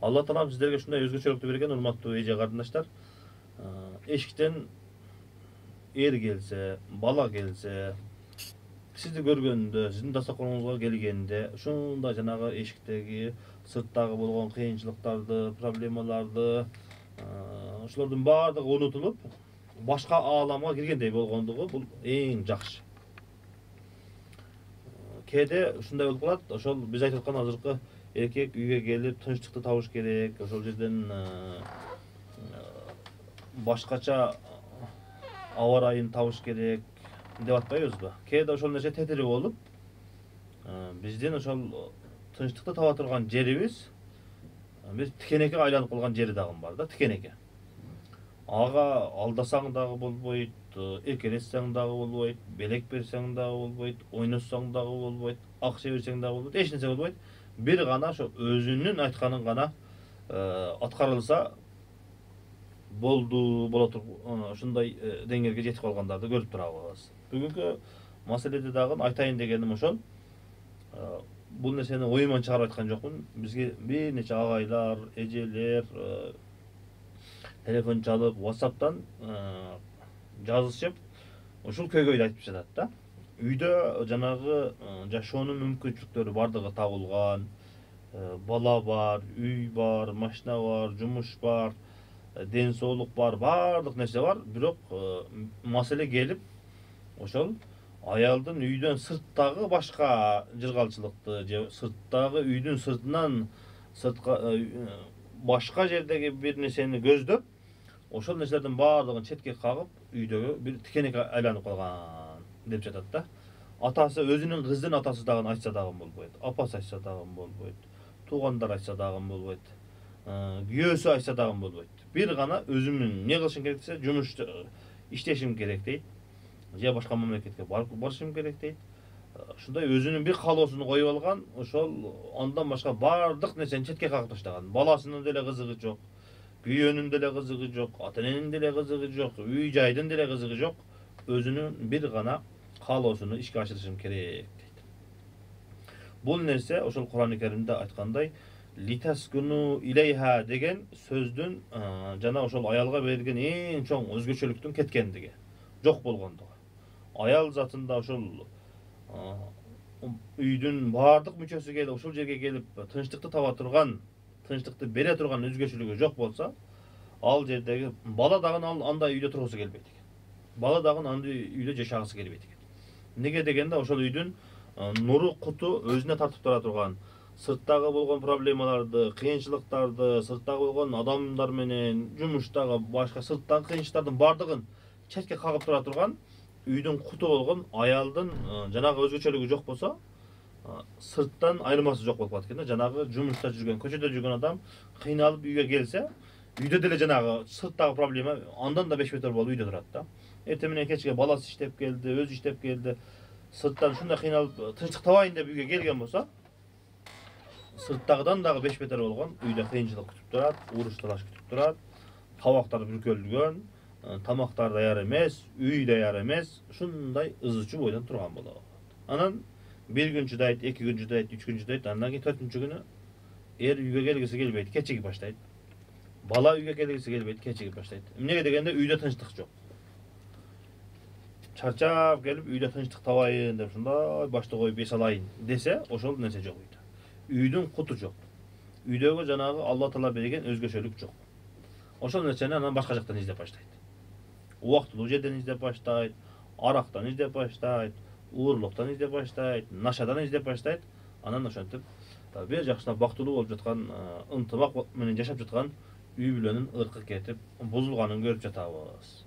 Алла Таалам сіздерге шундай өзгөчөлүктү берген, урматтуу эже карындаштар. Эшиктен эр келсе, бала келсе, сизди көргөндө, сиздин дастарканыңызга келгенде, ушундай жанагы эшиктеги, сырттагы болгон кыйынчылыктарды, проблемаларды, ошолордун баардыгы унутулуп, башка ааламга киргендей болгондугу бул эң жакшы. Кээде ушундай болуп калат, ошол биз айтып аткан азыркы эркек үйгө келип тынчтыкты табыш керек, ошол жерден башкача аба ырайын табыш керек деп атпайбызбы? Кээде ошол нерсе тетири болуп, биздин ошол тынчтыкты таба турган жерибиз биз тикенекке айланып калган жери дагы бар да, тикенекке. Ага алдасаң дагы болбойт, эркелетсең дагы болбойт, белек берсең дагы болбойт, ойнотсоң дагы болбойт, акча берсең дагы болбойт, эч нерсе болбойт. Бир гана ошо өзүнүн айтканын гана аткарылса болду, боло туруп, ушундай деңгээлге жетип калгандарды көрүп турабыз. Бүгүнкү маселеде дагы айтайын дегеним ошол. Бул нерсени оюман чыгарып айткан жокмун. Бизге бир нече агайлар, эжелер телефон чалып, WhatsApp'тан жазышып, ушул көйгөйдү айтып жатат да. Үйдө жанагы жашоонун мүмкүнчүлүктөрү бардыгы табылган, бала бар, үй бар, машина бар, жумуш бар, ден соолук бар, бардык нерсе бар, бирок маселе келип ошол аялдын үйдөн сырттагы башка жыргалчылыкты же сырттагы үйдүн сыртынан сыртка башка жердеги бир нерсени көздөп, ошол нерселердин баардыгын четке кагып, үйдөгү бир тикенекке айланып калган деп жатат да. Атасы өзүнүн кыздын атасы дагы айтса дагы болбойт, апасы айтса дагы болбойт, туугандар айтса дагы болбойт, күйөөсү айтса дагы болбойт. Бир гана өзүмүн не кылышым керек десе, жумуш иштешим керек дейт, же башка мамлекетке барышым керек дейт. Ушундай өзүнүн бир каалоосун коюп алган, ошол андан башка бардык нерсени четке кагып таштаган. Баласынын деле кызыгы жок, күйөөнүн деле кызыгы жок, ата эненин деле кызыгы жок, үй жайдын деле кызыгы жок. Өзүнүн бир гана каалоосуну ишке ашырышым керек дейт. Бул нерсе ошол Кур'ан-ы Керимде айткандай, литаскуну илейха деген сөздүн жана ошол аялга берилген эң чоң өзгөчөлүктүн кеткендиги, жок болгондугу. Аял затында ошол үйдүн бардык мүчөсү келип, ошол жерге келип тынчтыкты таба турган, тынчтыкты бере турган өзгөчөлүгү жок болсо, ал жердеги бала дагы андай үйдө тургусу келбейт экен. Бала дагы андай үйдө жашагысы келбейт экен. Неге дегенде ошол үйдүн нуру, куту өзүнө тартып тура турган, сырттагы болгон проблемаларды, кыйынчылыктарды, сырттагы болгон адамдар менен, жумуштагы башка сырттагы кыйынчылыктардын бардыгын четке кагып тура турган үйдүн куту болгон аялдын жанагы өзгөчөлүгү жок болсо, сырттан айырмасы жок болуп калат экен да. Жанагы жумушта жүргөн, көчөдө жүргөн адам кыйналып үйгө келсе, үйдө деле жанагы сырттагы проблема андан да 5 бетер болуп үйдө турат да. Эртең менен кечке баласы иштеп келди, өзү иштеп келди, сырттан ушундай кыйналып тынчтык табайын деп үйгө келген болсо, сырттагыдан дагы 5 бетер болгон үйдө кыйынчылык күтүп турат, уруш талаш күтүп турат, табактар бүркөлгөн, тамактар даяр эмес, үй даяр эмес, ушундай ызы чуу бойдон турган болот. Анан бир күн чыдайт, 2 күн чыдайт, 3 күн чыдайт, андан кийин 4-күнчү күнү эр үйгө келгиси келбейт, кечигип баштайт. Бала үйгө келгиси келбейт, кечигип баштайт. Эмнеге дегенде үйдө тынчтык жок. Чарчап келип үйдө тынчтык табайын деп ушундай башты коюп эс алайын десе, ошол нерсе жок үйдө. Үйдүн куту жок. Үйдөгү жанагы Алла Таала берген өзгөчөлүк жок. Ошол нерсени анан башка жактан издеп баштайт. Убактылуу жерден издеп баштайт, арактан издеп баштайт, уурлуктан издеп баштайт, нашадан издеп баштайт. Анан ошентип бир жакшылап бактылуу болуп жаткан, ынтымак менен жашап жаткан үй бүлөнүн ыркы кетип, бузулганын көрүп жатабыз.